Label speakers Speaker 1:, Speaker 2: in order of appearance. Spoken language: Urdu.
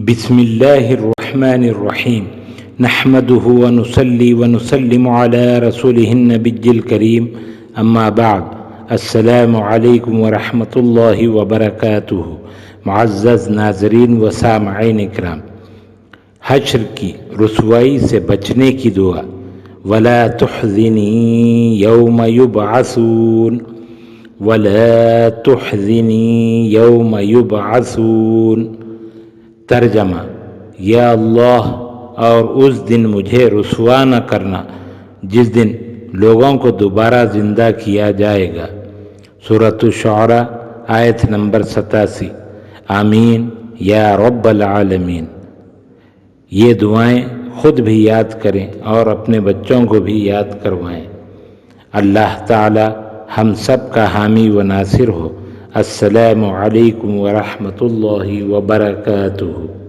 Speaker 1: بسم اللہ الرحمن الرحیم نحمده ونصلی ونسلم علی رسولہ النبی الکریم اما بعد السلام علیکم ورحمۃ اللہ وبرکاتہ۔ معزز ناظرین و سامعین اکرام، حشر کی رسوائی سے بچنے کی دعا۔ ولا تحزنی یوم یبعثون، ولا تحزنی یوم یبعثون۔ ترجمہ: یا اللہ، اور اس دن مجھے رسوا نہ کرنا جس دن لوگوں کو دوبارہ زندہ کیا جائے گا۔ سورۃ الشعراء آیت نمبر 87۔ آمین یا رب العالمین۔ یہ دعائیں خود بھی یاد کریں اور اپنے بچوں کو بھی یاد کروائیں۔ اللہ تعالی ہم سب کا حامی و ناصر ہو۔ السلام علیکم ورحمۃ اللہ وبرکاتہ۔